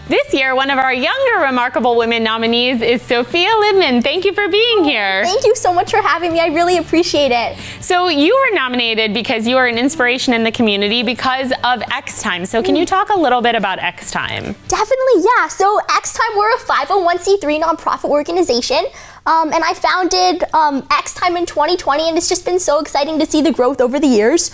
This year, one of our younger Remarkable Women nominees is Sophie Libman. Thank you for being here. Thank you so much for having me. I really appreciate it. So you were nominated because you are an inspiration in the community because of X Time. So can you talk a little bit about X Time? Definitely, yeah. So X Time, we're a 501c3 nonprofit organization. And I founded X Time in 2020, and it's just been so exciting to see the growth over the years.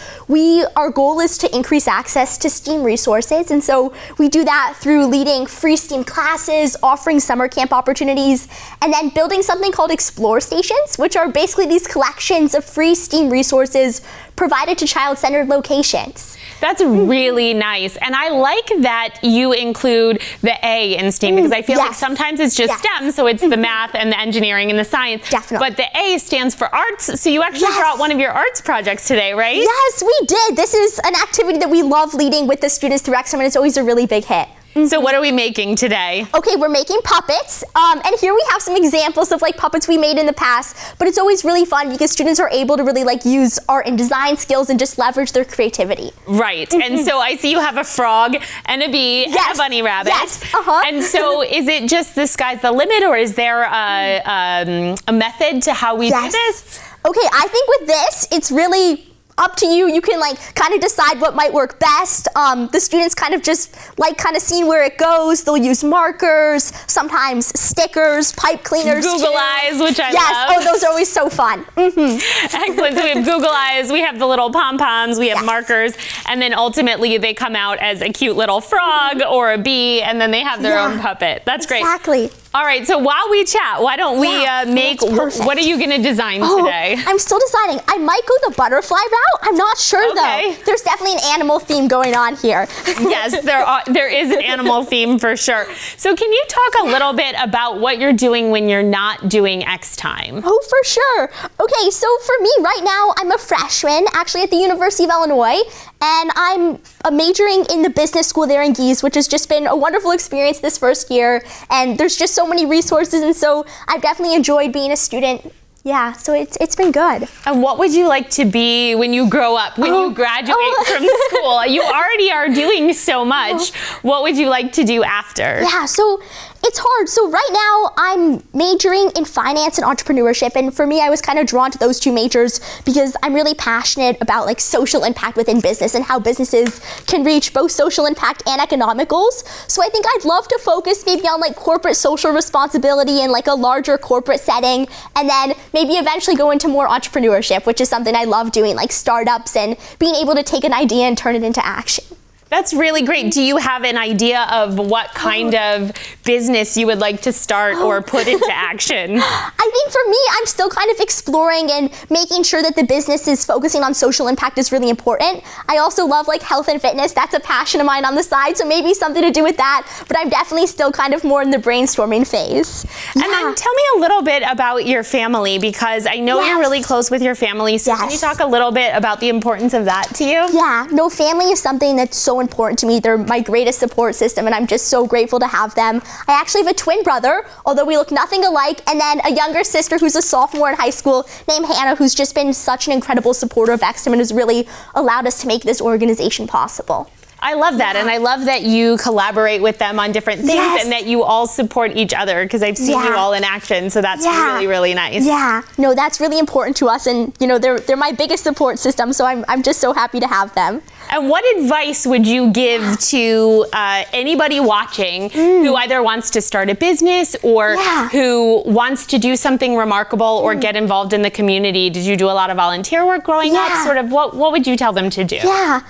Our goal is to increase access to STEAM resources, and so we do that through leading free STEAM classes, offering summer camp opportunities, and then building something called Explore Stations, which are basically these collections of free STEAM resources provided to child-centered locations. That's really nice. And I like that you include the A in STEAM because I feel like sometimes it's just STEM, so it's the math and the engineering and the science. Definitely. But the A stands for arts, so you actually brought one of your arts projects today, right? Yes, we did. This is an activity that we love leading with the students through X Time, and it's always a really big hit. So what are we making today? Okay, we're making puppets, and here we have some examples of like puppets we made in the past, but it's always really fun because students are able to really like use art and design skills and just leverage their creativity. Right, and so I see you have a frog and a bee and a bunny rabbit. Yes, And so is it just the sky's the limit, or is there a method to how we do this? Okay, I think with this, it's really up to you. You can like kind of decide what might work best. The students kind of just like kind of seeing where it goes. They'll use markers, sometimes stickers, pipe cleaners. Google eyes, which I love. Yes, oh, those are always so fun. Excellent. So we have Google eyes, we have the little pom-poms, we have markers, and then ultimately they come out as a cute little frog or a bee, and then they have their own puppet. That's great. Exactly. All right, so while we chat, why don't we make, what are you going to design today? I'm still deciding. I might go the butterfly route. I'm not sure though. There's definitely an animal theme going on here. Yes, there is an animal theme for sure. So can you talk a little bit about what you're doing when you're not doing X Time? Oh, for sure. Okay, so for me right now, I'm a freshman actually at the University of Illinois, and I'm majoring in the business school there in Gies, which has just been a wonderful experience this first year, and there's just so many resources, and so I've definitely enjoyed being a student. Yeah, so it's been good. And what would you like to be when you grow up, when you graduate from school? You already are doing so much. What would you like to do after? Yeah, so it's hard. So right now I'm majoring in finance and entrepreneurship, and for me I was kind of drawn to those two majors because I'm really passionate about like social impact within business and how businesses can reach both social impact and economic goals. So I think I'd love to focus maybe on like corporate social responsibility in like a larger corporate setting, and then maybe eventually go into more entrepreneurship, which is something I love doing, like startups and being able to take an idea and turn it into action. That's really great. Do you have an idea of what kind of business you would like to start or put into action? I think for me, I'm still kind of exploring and making sure that the business is focusing on social impact is really important. I also love like health and fitness. That's a passion of mine on the side, so maybe something to do with that, but I'm definitely still kind of more in the brainstorming phase. And then tell me a little bit about your family, because I know you're really close with your family, so can you talk a little bit about the importance of that to you? Yeah, no, family is something that's so important to me. They're my greatest support system, and I'm just so grateful to have them. I actually have a twin brother, although we look nothing alike, and then a younger sister who's a sophomore in high school named Hannah, who's just been such an incredible supporter of X Time and has really allowed us to make this organization possible. I love that, and I love that you collaborate with them on different things and that you all support each other, because I've seen you all in action, so that's really, really nice. Yeah, no, that's really important to us, and you know, they're my biggest support system, so I'm just so happy to have them. And what advice would you give to anybody watching who either wants to start a business or who wants to do something remarkable or get involved in the community? Did you do a lot of volunteer work growing up? Sort of, what would you tell them to do? Yeah.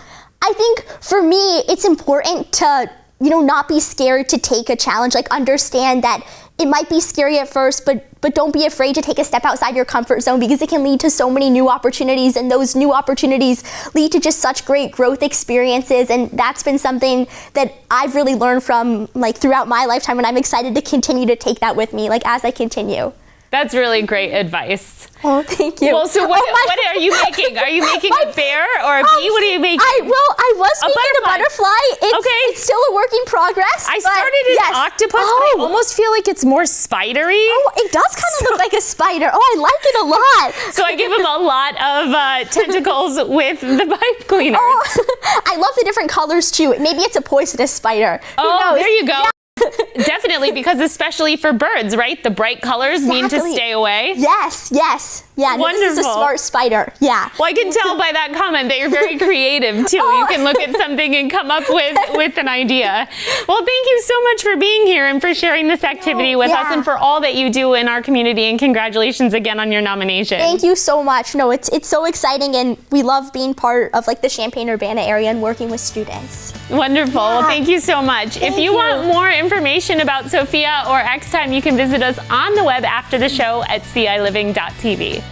I think for me, it's important to, you know, not be scared to take a challenge, like understand that it might be scary at first, but don't be afraid to take a step outside your comfort zone, because it can lead to so many new opportunities, and those new opportunities lead to just such great growth experiences, and that's been something that I've really learned from like throughout my lifetime, and I'm excited to continue to take that with me, like as I continue. That's really great advice. Oh, thank you. Well, so what are you making? Are you making a bear or a bee? What are you making? I was making a butterfly. It's still a work in progress. I started an octopus, but I almost feel like it's more spidery. Oh, it does kind of look like a spider. Oh, I like it a lot. So I give him a lot of tentacles with the pipe cleaners. Oh, I love the different colors too. Maybe it's a poisonous spider. Oh, there you go. Definitely, because especially for birds, right? The bright colors mean to stay away. Yes, yes. Yeah, no, this is a smart spider. Yeah. Well, I can tell by that comment that you're very creative too. You can look at something and come up with an idea. Well, thank you so much for being here and for sharing this activity with us and for all that you do in our community, and congratulations again on your nomination. Thank you so much. No, it's so exciting, and we love being part of like the Champaign-Urbana area and working with students. Wonderful. Well, thank you so much. If you want more information about Sophia or X Time, you can visit us on the web after the show at ciLiving.tv.